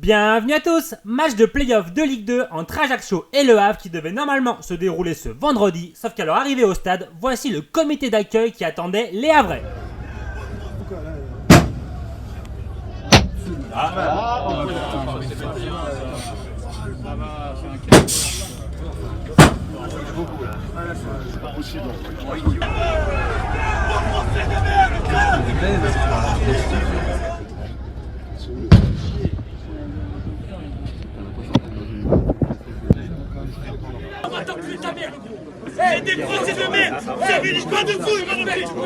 Bienvenue à tous. Match de play-off de Ligue 2 entre Ajaccio et Le Havre qui devait normalement se dérouler ce vendredi, sauf qu'à leur arrivée au stade, voici le comité d'accueil qui attendait les Havrais. C'est des Français de merde. Ça vit pas de couilles, mon ami. Vous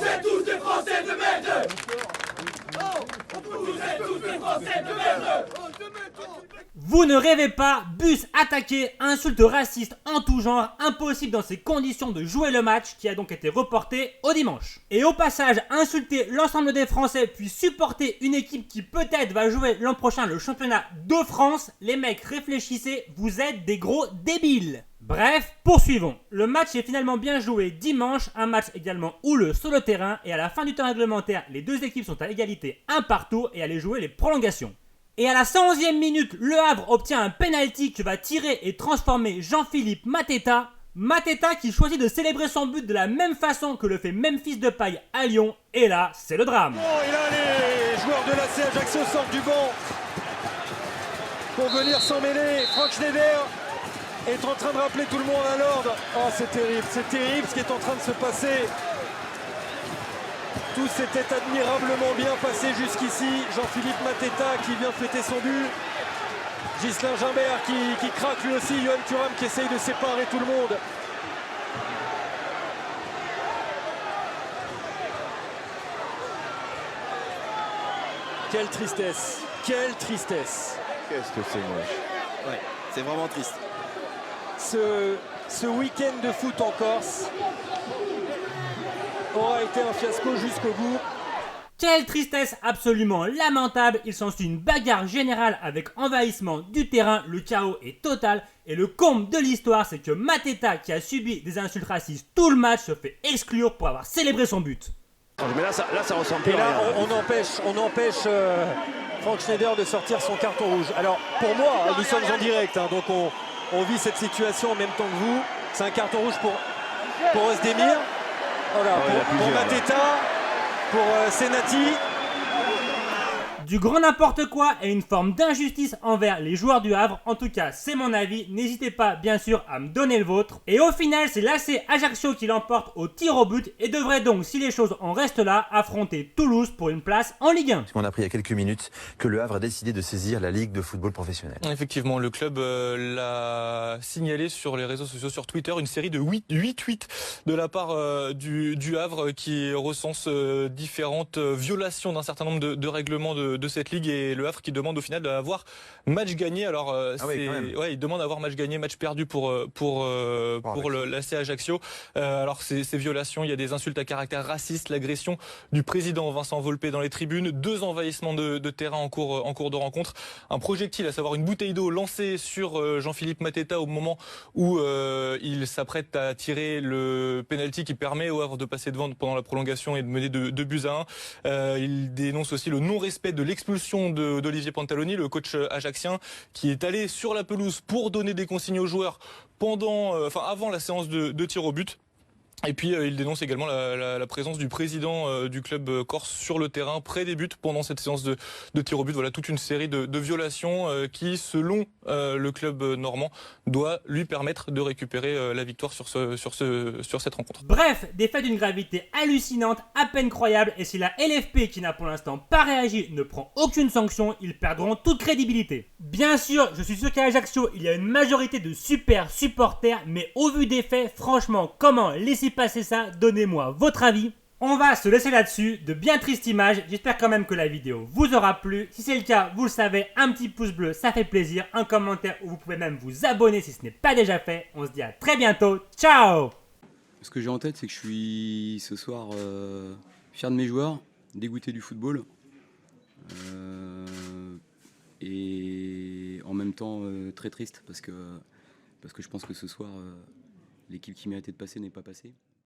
êtes tous des Français de merde. Vous êtes tous des Français de merde. Vous ne rêvez pas, bus attaqué, insultes racistes en tout genre, impossible dans ces conditions de jouer le match qui a donc été reporté au dimanche. Et au passage, insulter l'ensemble des Français puis supporter une équipe qui peut-être va jouer l'an prochain le championnat de France, les mecs réfléchissez, vous êtes des gros débiles. Bref, poursuivons. Le match est finalement bien joué dimanche, un match également houleux sur le terrain et à la fin du temps réglementaire, les deux équipes sont à égalité un partout et allaient jouer les prolongations. Et à la 111e minute, Le Havre obtient un penalty que va tirer et transformer Jean-Philippe Mateta. Mateta qui choisit de célébrer son but de la même façon que le fait Memphis Depay à Lyon. Et là, c'est le drame. Et là, les joueurs de l'AC Ajaccio sortent du banc pour venir s'en mêler. Franck Schneider est en train de rappeler tout le monde à l'ordre. Oh, c'est terrible ce qui est en train de se passer. Tout s'était admirablement bien passé jusqu'ici. Jean-Philippe Mateta qui vient fêter son but. Ghislain Gimbert qui craque lui aussi. Yoann Thuram qui essaye de séparer tout le monde. Quelle tristesse. Quelle tristesse. Qu'est-ce que c'est moche. Ouais, c'est vraiment triste. Ce week-end de foot en Corse aura été un fiasco jusqu'au bout. Quelle tristesse absolument lamentable, il s'ensuit une bagarre générale avec envahissement du terrain, le chaos est total et le comble de l'histoire c'est que Mateta qui a subi des insultes racistes tout le match se fait exclure pour avoir célébré son but. Mais là, ça ressemble plus Et à là, rien. on empêche Franck Schneider de sortir son carton rouge. Alors pour moi, nous sommes en direct, hein, donc on vit cette situation en même temps que vous. C'est un carton rouge pour Özdemir. Voilà, pour Mateta, pour Senati. Du grand n'importe quoi et une forme d'injustice envers les joueurs du Havre, en tout cas c'est mon avis, n'hésitez pas bien sûr à me donner le vôtre. Et au final c'est l'AC Ajaccio qui l'emporte au tir au but et devrait donc, si les choses en restent là, affronter Toulouse pour une place en Ligue 1. On a appris il y a quelques minutes que Le Havre a décidé de saisir la Ligue de football professionnel. Effectivement, le club l'a signalé sur les réseaux sociaux, sur Twitter, une série de 8 tweets de la part du Havre qui recense différentes violations d'un certain nombre de règlements de cette ligue et le Havre qui demande au final d'avoir match gagné. Alors il demande d'avoir match gagné, match perdu pour l'AC Ajaccio. Alors ces violations, il y a des insultes à caractère raciste, l'agression du président Vincent Volpe dans les tribunes, 2 envahissements de terrain en cours de rencontre, un projectile, à savoir une bouteille d'eau lancée sur Jean-Philippe Mateta au moment où il s'apprête à tirer le penalty qui permet au Havre de passer devant pendant la prolongation et de mener 2 buts à 1. Il dénonce aussi le non-respect de l'expulsion d'Olivier Pantaloni, le coach ajaccien, qui est allé sur la pelouse pour donner des consignes aux joueurs avant la séance de tir au but. Et puis il dénonce également la présence du président du club corse sur le terrain près des buts pendant cette séance de tir au but. Voilà toute une série de violations qui, selon le club normand, doit lui permettre de récupérer la victoire sur cette rencontre. Bref, des faits d'une gravité hallucinante, à peine croyable, et si la LFP qui n'a pour l'instant pas réagi ne prend aucune sanction, ils perdront toute crédibilité. Bien sûr, je suis sûr qu'à Ajaccio, il y a une majorité de super supporters, mais au vu des faits, franchement, comment laisser passer ça? Donnez-moi votre avis. On va se laisser là-dessus, de bien tristes images, j'espère quand même que la vidéo vous aura plu. Si c'est le cas, vous le savez, un petit pouce bleu, ça fait plaisir, un commentaire où vous pouvez même vous abonner si ce n'est pas déjà fait. On se dit à très bientôt, ciao! Ce que j'ai en tête, c'est que je suis ce soir fier de mes joueurs, dégoûté du football. Et en même temps très triste parce que je pense que ce soir, l'équipe qui méritait de passer n'est pas passée.